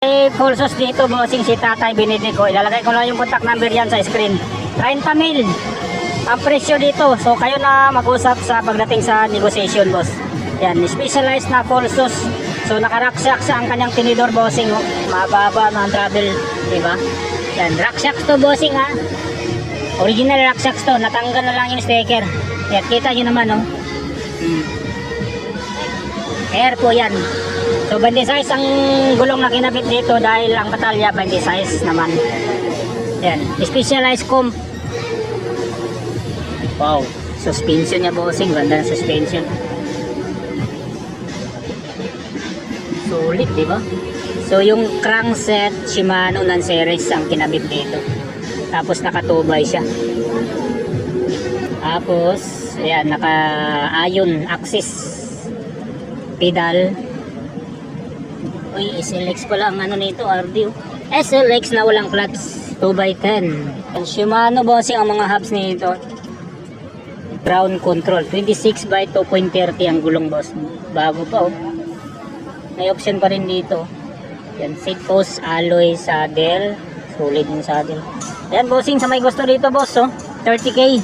Full sauce dito, bossing, si Tatay Benedico. Ilalagay ko lang yung contact number yan sa screen. 30 mil ang presyo dito. So kayo na mag-usap sa pagdating sa negotiation, boss. Yan, specialized na full sauce. So nakaraksak sa ang kanyang tinidor, bossing. Oh. Mababa mga travel, diba? Yan, raksak to, bossing, ha. Original raksak to. Natanggal na lang yung sticker. Yan, kita nyo naman, oh. Air po yan. So 20 size ang gulong na kinabit dito dahil ang batalya 20 size naman. Yan, specialized comb. Wow, suspension niya, bossing, ganda ng suspension. Sulit, di ba? So yung crankset Shimano non-series ang kinabit dito. Tapos nakatubay siya. Tapos ayan, naka-ion axis pedal. Uy, SLX pala ang ano nito, RD. SLX na walang clutch, 2x10. Ang Shimano, bossing, ang mga hubs nito. Ground control, 26x2.30 ang gulong, boss. Bago pa, oh. May option pa rin dito. Yan, seat post, alloy, saddle. Solid yung saddle. Yan, bossing, sa may gusto dito, boss, oh. 30K.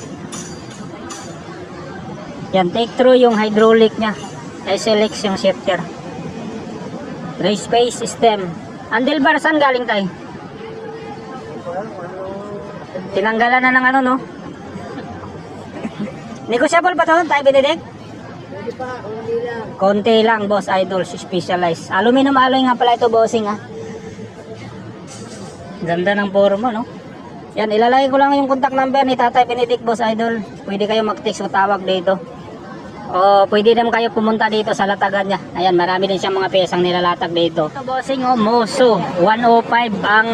Yan, take through yung hydraulic nya. SLX yung shifter. Race space system. Handlebar, saan galing tayo? Tinanggalan na ng ano, no? Negotiable pa to, tayo Benedict? Pwede pa, konti lang. Konti lang, boss, idol, specialized. Aluminum alloy nga pala ito, bossing, ha? Ganda ng forma, no? Yan, ilalagay ko lang yung contact number ni Tatay Benedict, boss, idol. Pwede kayo mag-text o tawag dito. O pwede naman kayo pumunta dito sa latagan niya. Ayan, marami din siyang mga pesang nilalatag dito. Ito, bossing, oh, Moso 105 ang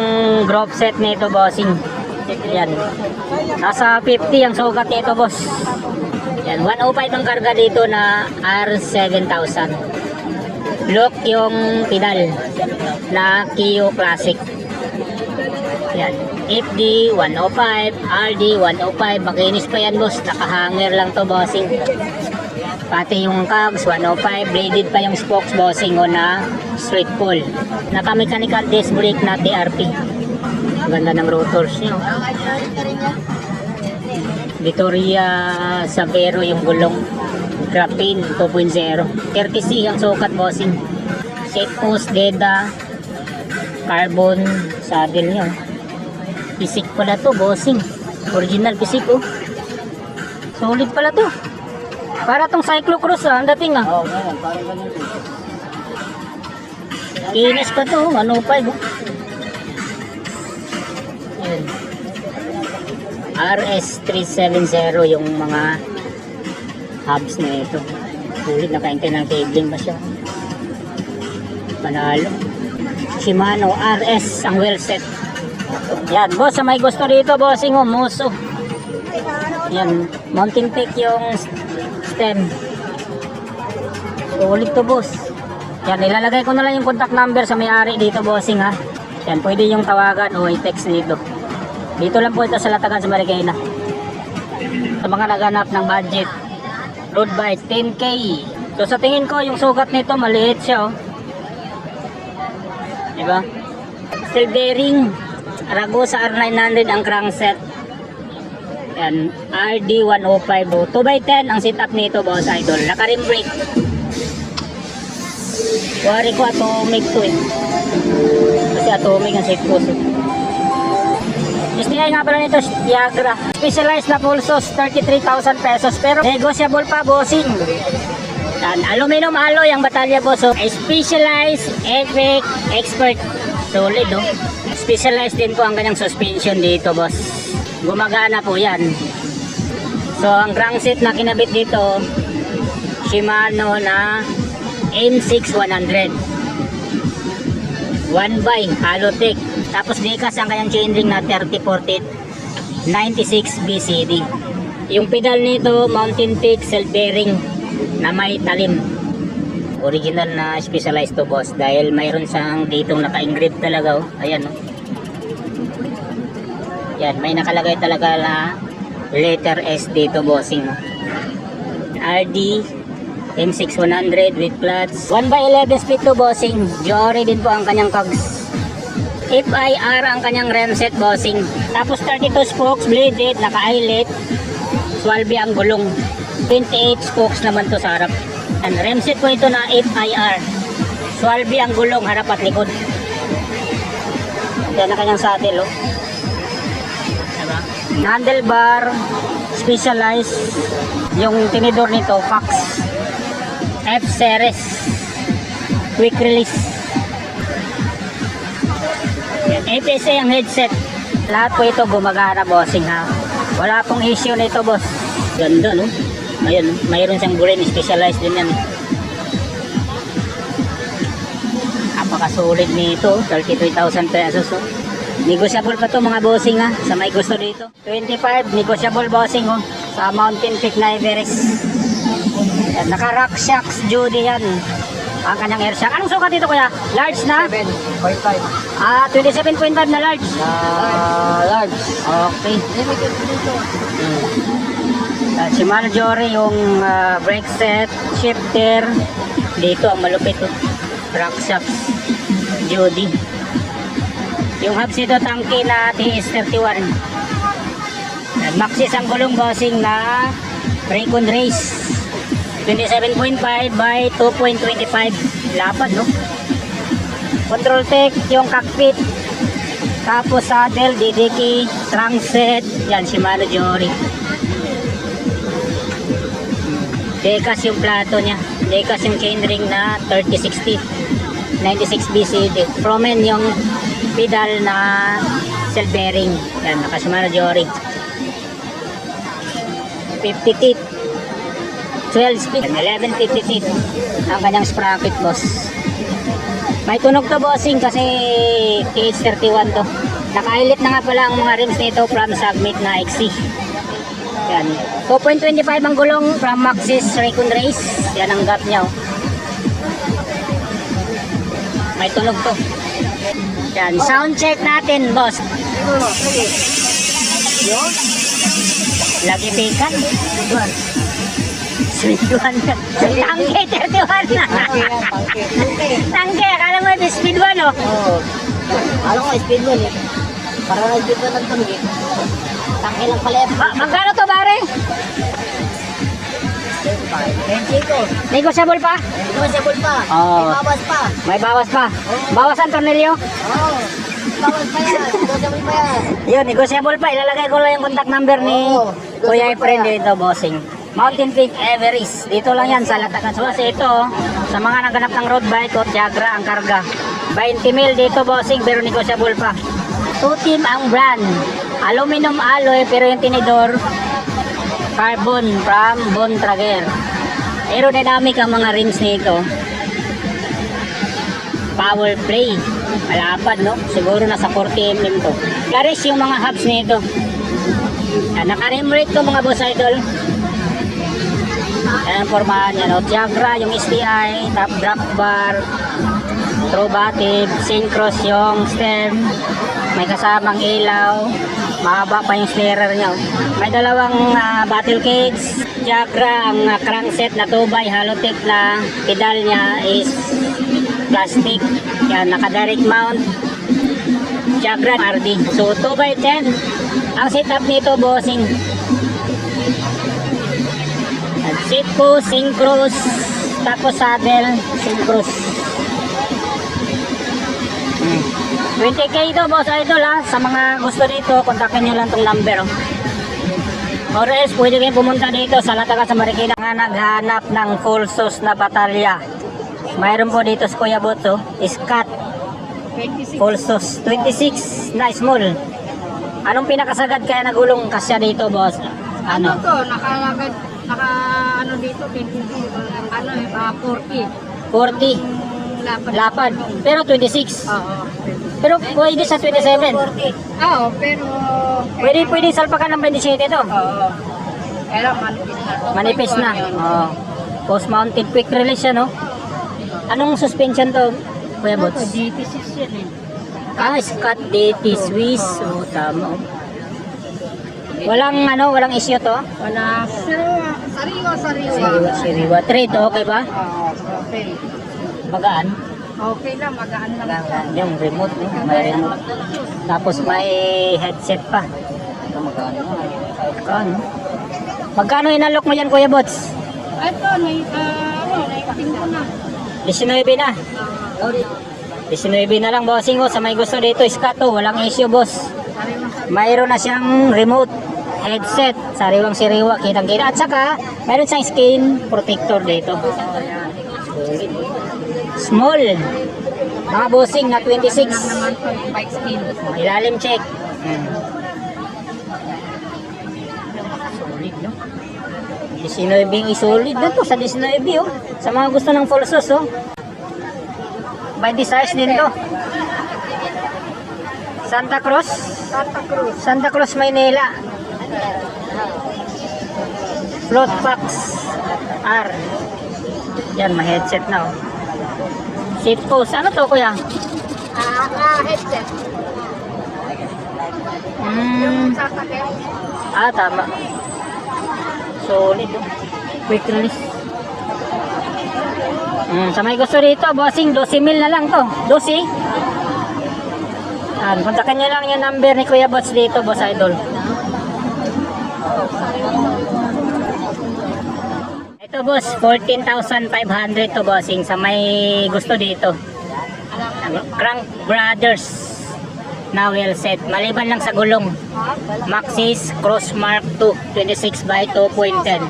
group set nito, bossing. Yan, nasa 50 ang sukat nito, boss. Yan, 105 ang karga dito na R7000. Look yung pedal na Kio Classic. Yan, FD 105, RD 105. Makinis pa yan, boss. Nakahanger lang to, bossing. Pati yung cogs 105, bladed pa yung spokes, bossing, o na straight pull. Naka-mechanical disc brake na TRP. Ganda ng rotors niyo. Vittoria Savero yung gulong. Graphene 2.0. 30C ang sukat, bossing. Seat post, deda, carbon saddle niyo. Pisik pala to, bossing. Original pisik, oh. Solid pala to. Para tong cyclocross, ang dating, ah. Oo, ganyan, parang ganyan. Kinis pa to, 105, oh. Ayan. RS370 yung mga hubs na ito. Sulit, nakaintay ng cabling pa siya. Panalo. Shimano RS ang well set. Yan, boss, sa may gusto dito, bossing, oh, Moso. Yan, mountain peak yung stem. Ulit to, boss. Yan, ilalagay ko na lang yung contact number sa may-ari dito, bossing, ha. Yan, pwede yung tawagan o i-text dito. Dito lang po ito sa Latagan sa Marikina. Sa mga naghanap ng budget, road bike 10K. So sa tingin ko yung sukat nito maliit siya, oh. Diba? Steel bearing, Ragosa R900 ang crankset. Yan, RD 105, oh. 2x10 ang setup nito, boss, idol. Naka-rim brake. Wari ko atomic to, eh. Kasi atomic ang seat post, eh. STI nga pala nito, Viagra. Specialized na full sauce, 33,000 pesos. Pero negotiable pa, bossing. Yan, aluminum alloy ang batalya, boss. So, specialized, epic, expert. Solid, oh. Specialized din po ang kanyang suspension dito, boss. Gumagana po yan. So ang crankset na kinabit dito, Shimano na M6100 1x Halotech. Tapos Decas ang kanyang chainring na 3040 96 BCD. Yung pedal nito Mountain Peak self bearing na may talim. Original na specialized to, boss, dahil mayroon siyang ditong naka-engrave talaga, oh. Ayan, oh. Yan, may nakalagay talaga na letter S dito, bossing. RD M6100 with clutch. 1x11 split to, bossing. Jory din po ang kanyang cogs. FIR ang kanyang rim set, bossing. Tapos 32 spokes, bladed, naka-eyelet. 12 ang gulong. 28 spokes naman to sa harap. And rim set po ito na FIR. 12 ang gulong, harap at likod. Yan ang kanyang saddle, oh. Diba? Handlebar, specialized. Yung tinidor nito, Fox F-Series. Quick release. Yan, APS-A ang headset. Lahat po ito gumagana, bossing, ha. Wala pong issue nito, boss. Ganda, no? Ayun, mayroon siyang green, specialized din yan. Napakasulit nito, 33,000 pesos, oh. Negotiable pa to, mga bossing, ha, sa may gusto dito. 25, negotiable, bossing, oh, sa Mountain Peak na Everest. Yan, naka-rock shocks, Judy yan. Ang kanyang air shock. Anong sukat dito, kuya? Large na? 7.5. 27.5 na large. Large. Okay. Limited dito. Si Marjorie yung brake set, shifter. Dito ang malupit, oh. Rock shocks, Judy. Yung hubs nito, tangke na TS31. Maxis ang gulong, bossing, na Raycon Race. 27.5 by 2.25. Lapad, no? Control tech, yung cockpit. Tapos saddle, DDK, trunk set. Yan, si Marjorie. Decas yung plato niya. Decas yung chainring na 3060. 96 BCD. Promen yung pedal na cell bearing. Yan, naka si Marjorie. 50 teeth. 12 speed. 1150 teeth. Ang kanyang sprocket, boss. May tunog to, bossing, kasi TH31 to. Naka-elit na nga pala ang mga rims nito from Submit na XC. Yan. 2.25 ang gulong from Maxis Raycon Race. Yan ang gap niya, oh. May tunog to. Yan. Sound check natin, boss. Lagi pikan. Sweet one. Tangke, 31 na. Tangke, akala mo ito speed one, oh. Oo. Alam ko, speed 1 eh. Para na speed 1 ang tumigit. Tangke lang pala. Magkano to, pare? 25. Negotiable pa? Negotiable pa. Oo. May bawas pa. May bawas pa. Bawas ang tornilyo? Oo. Bawas pa yan. Negotiable pa yan. Yun, negotiable pa. Ilalagay ko lang yung contact number ni Oo, Kuya negotiable Efren pa yan. dito, bossing. Mountain Peak Everest. Dito lang yan sa Latagan. So, kasi ito, sa mga naganap ng road bike o Tiagra ang karga. 20 mil dito, bossing, pero negotiable pa. 2 team ang brand. Aluminum alloy, pero yung tinidor, carbon from Bontrager. Aerodynamic ang mga rims nito. Power play. Malapad, no? Siguro nasa 40 mm to. Claris yung mga hubs nito. Naka-rim brake to, mga boss idol. Ayan ang formahan niya, no? Tiagra, yung STI, top drop bar, Trobative, Syncross yung stem, may kasamang ilaw, mahaba pa yung steerer niya, oh. May dalawang battle cage. Tiagra, ang crankset na 2x Halotech na pedal niya is plastic. Yan, naka-direct mount. Tiagra RD. So, 2x10. Ang setup nito, bossing. Seat po, Syncross. Tapos saddle, Syncross. 20k ito, boss idol, ha. Sa mga gusto dito, kontakin nyo lang tong number, oh. Or else, pwede kayong pumunta dito sa Latagan sa Marikina nga naghanap ng full sauce na batalya. Mayroon po dito sa Kuya Boto, Scott 26. full sauce 26 na small. Anong pinakasagad kaya nagulong kasya dito, boss? Ano Ano? to? Ano dito? 40. 40 Lapad. lapad, pero 26. Oo. Pero pwede sa 27. Oo, pero... Pwede salpakan ng 27 ito. Oo. Pero manipis na to. Manipis na. Oh. Post-mounted quick release yan, no? Anong suspension to, Kuya Ano to? Bots? GT6 yan eh. Scott DT Swiss. Oh, tama. Walang issue to? Wala. Sariwa. Siriwa. Trade, okay ba? Oo, okay. Magaan. Okay lang, magaan lang. Maganda. Yung remote, no? May remote. Tapos may headset pa. Ito magkano? Magkano? Magkano inalok mo yan, Kuya Bots? Ito, naipating ko na. 19 na. 19 na lang, bossing. Oh, sa may gusto dito, Skato, walang issue, boss. Mayroon na siyang remote headset, sariwang siriwa, kitang-kita. At saka, mayroon siyang skin protector dito. Small. Mga bossing na 26. Naman po, bike skin. Ilalim check. Solid, no? 19 solid na to sa 19, oh. Sa mga gusto ng full sus, oh. By the size din to. Santa Cruz. Santa Cruz, Maynila. Float Fox R. Yan, may headset na, oh. Seat post. Ano to, kuya? Headset. Sasakit. Tama. Solid, oh. Quick release. Sa may gusto dito, bossing, 12,000 na lang to. 12. Kontakin nyo lang yung number ni Kuya Bots dito, Boss Idol. Ito, boss, 14,500 to, bossing. Sa may gusto dito. Crank Brothers na wheel set. Maliban lang sa gulong. Maxxis Crossmark 2, 26 by 2.10.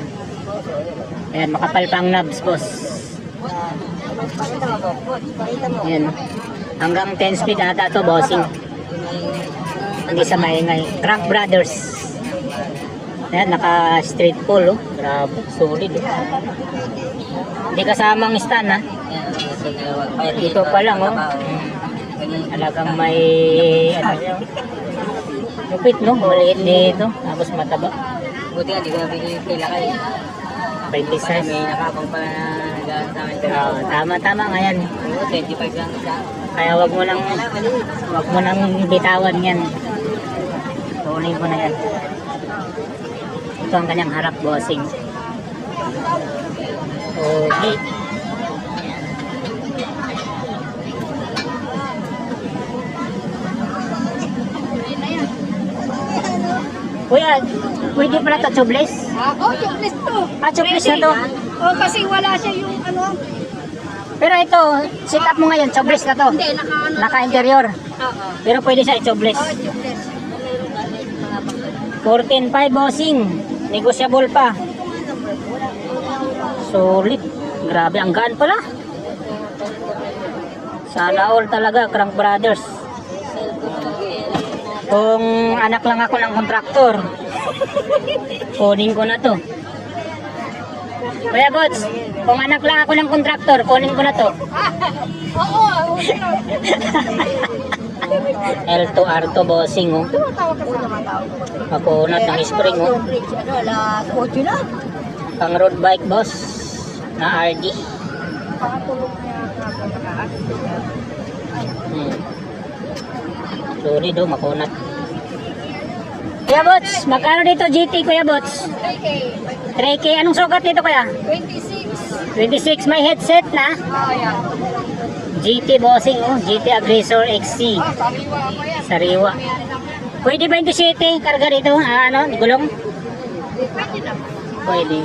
Ayan, makapal pang knobs, boss. Ayan. Hanggang 10 speed ata to, bossing. Hindi sa maingay. Crank Brothers. Ayan, naka straight pull, oh. Grabe, solid, oh. Hindi kasamang stand, ha. Dito pa lang, oh. Talagang may lupit, no? Maliit dito. Tapos mataba. Buti nga, di ko nabigay kila kayo. 20 size. May nakabang pa na nagahan sa amin. Tama nga yan. 25 lang isa. Kaya wag mo nang bitawan yan. Kunin ko na yan. Ito ang kanyang harap, bossing. Okay. Kuya, pwede pala ito tubeless? Tubeless to. Tubeless na to. Kasi wala siya yung Pero ito, sit up mo ngayon, tubeless na to. Hindi, Naka-interior. Oo. Pero pwede siya i-tubeless. Tubeless. 14.5 bossing. Negotiable pa. Solid. Grabe, ang gaan pala. Sana all talaga, Crank Brothers. Kung anak lang ako ng kontraktor, kunin ko na to. Kuya Bots, kung anak lang ako ng kontraktor, kunin ko na to. Oo. L2R2 bossing, oh. Tumatawag ka sa tumatawag. Makunat ng spring, oh. Alas 8 na. Pang road bike, boss. Na RD. Pakatulog niya ka. Solid, oh. Makunat. Kuya Bots, magkano dito GT, Kuya Bots? 3K. 3K. Anong sukat dito, Kuya? 26. 26. May headset na. Yan. GT bossing, oh. GT Aggressor XC. Sariwa pa yan. Sariwa. Pwede 27 karga dito? Ano? Gulong? Pwede naman. Pwede.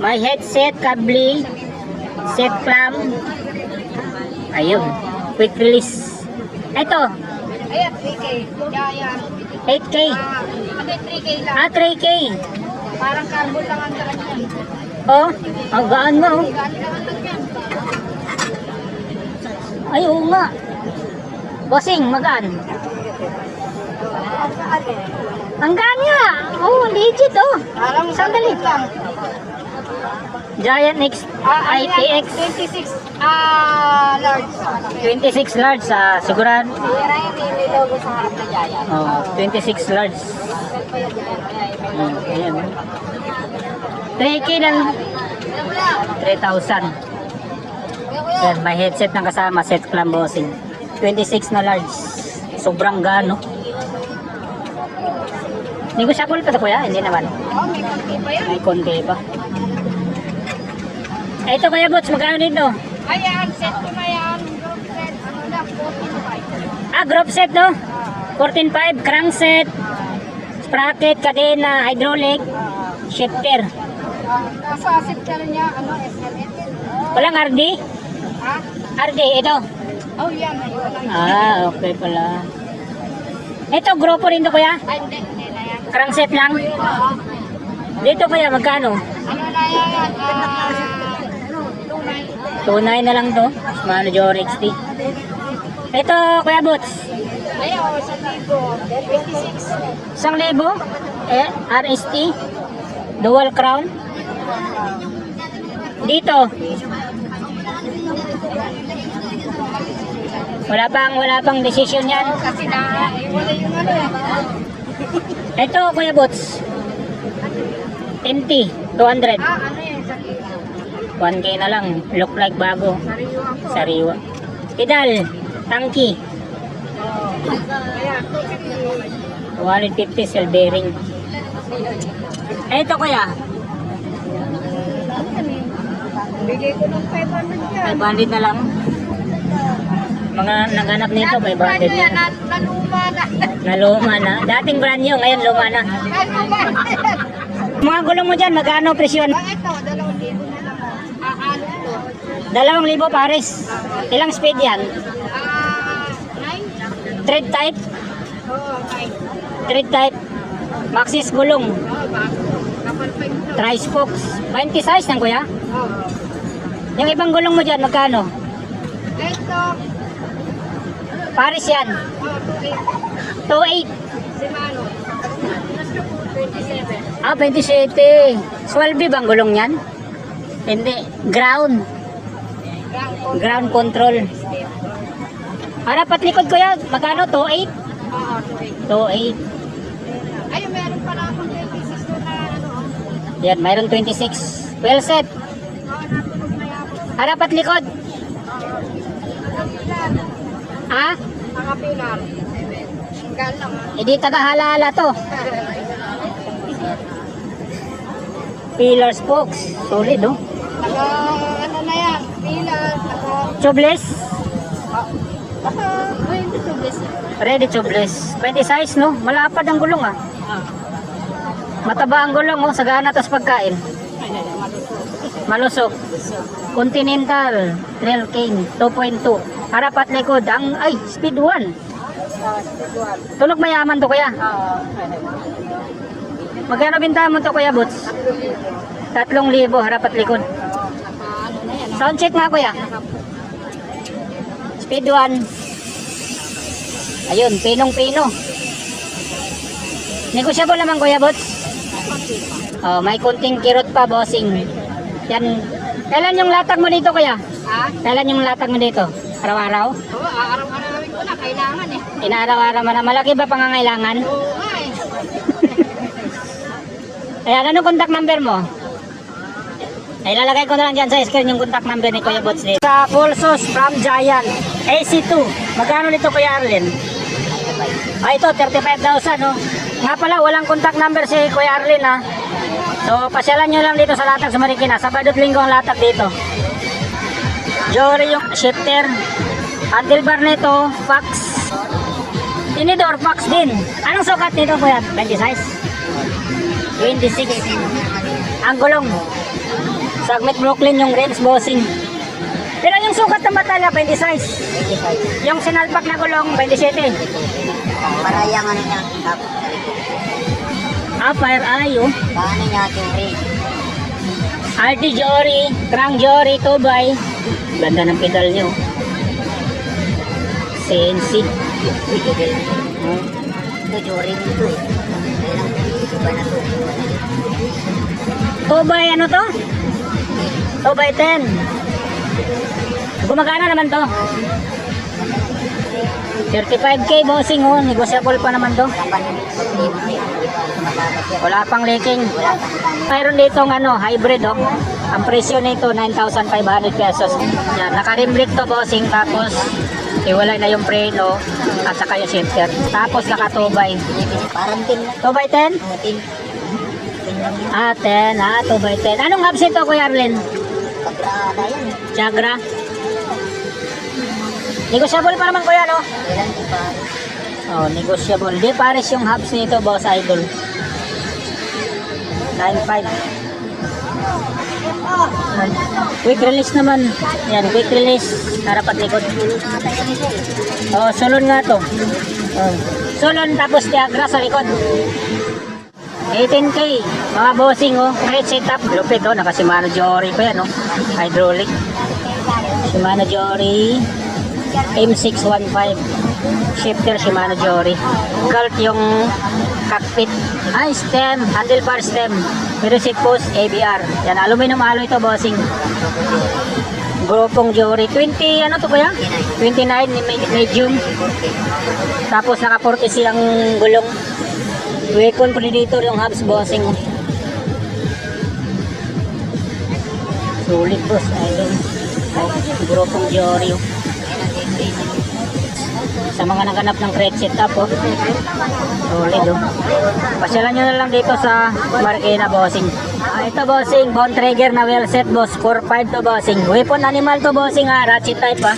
May headset, kable, set clamp. Ayun. Quick release. Ito. Ayan, 3K. Yan. 8K. Ano 3K lang. 3K. Parang carbon lang ang dalan yan. Oh, ang gaan mo, oh. Galing lang ang lagyan. Ay, oo nga. Bossing, magaan. Ang gaan nga. Oh, legit, oh. Parang Sandali. lang. Giant X ITX 26 large. 26 large, sigurado. Pero yung may logo sa harap na Giant. Oh, 26 large. Ayan. 3K lang. 3,000. Yan, may headset ng kasama, set clamp bossing. 26 na large. Sobrang gano. Negotiable pa ito, kuya? Hindi naman. Oh, may konti pa yan. May konti pa. Ito, Kuya Bots, magkano dito? Ayan, set ko na yan. Group set no? 14.5, crankset, sprocket, kadena, hydraulic, shifter. Nasa sector niya, ano, SLN. Walang RD? Ha? RD, ito. Oh, yan. Ayun. Okay pala. Ito, grupo rin to kuya? Ay, hindi na yan. Crankset lang? Oo. Dito kuya, magkano? Ano na yan? Tunay. 2.9 na lang to. Shimano Jor XT. Ito, Kuya Boots. Ayaw, 1,000. 26. 1,000. RST. Dual crown. Dito. Wala pang decision yan. Kasi na, wala yung ano eh. Ito, Kuya Boots. MT. 200. Ano yan? Sa kilo. 1K na lang. Look like bago. Sariwa po. Sariwa. Pedal. Tangki. Kaya, 150 cell bearing. Ito kuya. bigay ko ng 500 yan. 500 na lang. Mga naganap nito 500 Ano na. yan? Naluma na. Naluma na. Dating brand new, ngayon luma na. Ano ba? Mga gulong mo dyan, magkano presyon? Ito, 2,000 na lang. Ano to? 2,000 pares. Ilang speed yan? 9? Thread type? Oo, 9. Thread type. Maxis gulong. Oo, ba? Kapal pa yung to. Tri-spokes. 20 size lang kuya. Oo. Yung ibang gulong mo dyan, magkano? Ito, Pares yan. 2,800. 2.8. Si Mano. 27. 27. Swalbe bang gulong yan? Hindi. Ground. Ground control. Harap at likod ko yan. Magkano? 2.8? Oo, 2,800. 2.8. Ayun, meron pala akong 26 doon na ano. Yan, mayroon 26. Well set. Harap at likod. Ha? Mga pilar. Gal lang ah. Hindi taga-hala-hala to. Pillar spokes. Solid oh. Naka, ano na yan, pilar, naka, Tubeless. ay, hindi to best. Ready tubeless. 20 size no? Malapad ang gulong ah. Mataba ang gulong oh. Sagana tas pagkain. Malusog. Continental. Trail King. 2.2. Harap at likod. Ay, speed 1. Tunog mayaman to kuya. Magkano bintahan mo to kuya Boots? 3,000 harap at likod. Sound check nga kuya. Speed 1. Ayun, pinong-pino. Negosyable naman kuya Boots. Oh, may kunting kirot pa bossing. Yan. Kailan yung latag mo dito kuya? Ha? Kailan yung latag mo dito? Araw-araw? Oo, araw-arawin ko na, kailangan eh. Inaaraw-araw mo na. Malaki ba pangangailangan? Oo nga eh. Ayan, anong contact number mo? Ay, lalagay ko na lang dyan sa screen yung contact number ni Kuya Boots dito. Sa Pulsos from Giant, AC2. Magkano nito Kuya Arlen? Ay, ito, 35,000, no? Nga pala, walang contact number si Kuya Arlen, ha? So, pasyalan nyo lang dito sa latag sa Marikina. Sabado at Linggo ang latag dito. Jory yung shifter. Handlebar nito, fax. Tinidor, fax din. Anong sukat nito Kuya? 20 size? 26. Ang gulong. Sagmit Brooklyn yung rims bossing. Pero yung sukat ng batalya, 20 size. 25. Yung sinalpak na gulong, 27. Parayang ano niya. Tapos, Fire eye, oh. paano niya yung ring? RT Jory, Crank Jory, 2x. Ganda ng pedal nyo. CNC. Ito, joring ito eh. Kailang iba na to. 2x ano to? 2x10. Gumagana naman to. 35k bossing oh. Negosyable pa naman to. Wala pang leaking. Mayroon ditong ano, hybrid oh. Ang presyo nito 9,500 pesos. Yan, naka-rimbrick to bossing tapos iwalay na yung preno at saka yung shifter. Tapos naka 2x. Parang tin na. 2x10? Tin. 10. 2x10. Anong hubs ito Kuya Arlen? Pagkada yan eh. Chagra. Negosyable pa naman Kuya no? Kailan di pa. Oh, negotiable. Di pares yung hubs nito, boss idol. 9.5. Quick release naman. Yan, quick release. Harap at likod. Oh, sulon nga to. Oh. Sulon tapos Tiagra sa likod. 18K. Mga bossing, oh. Great setup. Lupit, oh. Naka Shimano Jory pa yan, oh. Hydraulic. Shimano Jory. M615. Shifter Shimano Jory. Galt yung cockpit. Ay, stem. Handlebar stem. Pero seat post ABR. Yan, aluminum alloy to, bossing. Grupong Jory. 20, ano to kaya? 29 medium. Tapos naka 40 siyang gulong. Wacom Predator yung hubs, bossing. Sulit, boss. Idol. Grupong Jory. Sa mga naganap ng crate setup, oh. Solid, oh. Pasyalan nyo na lang dito sa Marikina, bossing. Ito, bossing, bone trigger na well set, boss. 4.5 to, bossing. Weapon animal to, bossing, ha. Ratchet type, ha.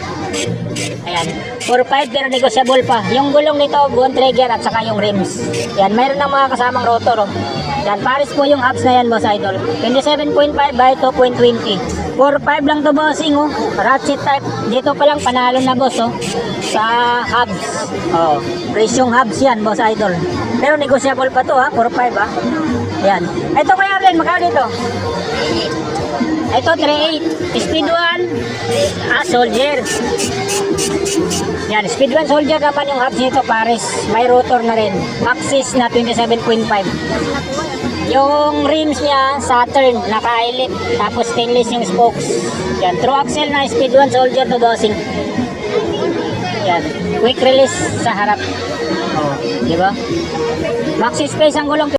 Ayan. 4.5 pero negotiable pa. Yung gulong nito, bone trigger at saka yung rims. Yan, mayroon ng mga kasamang rotor, oh. Yan, pares po yung hubs na yan, boss idol. 27.5 by 2.20. 4.5 lang to, bossing, oh. Ratchet type. Dito pa lang panalo na, boss, oh. Sa hubs. Oh, presyong hubs yan, boss idol. Pero negotiable pa to, ha. 4.5, ha. Yan. Ito kaya Arlen, magkano dito? Ito 3.8. Speed 1. Soldier. Yan, Speed 1 Soldier naman yung hubs nito, pares. May rotor na rin. Maxis na 27.5. Yung rims niya, Saturn, naka-elit. Tapos stainless yung spokes. Yan, true axle na Speed 1 Soldier to, bossing. Yan, quick release sa harap. Oh, di ba? Maxi space ang gulong.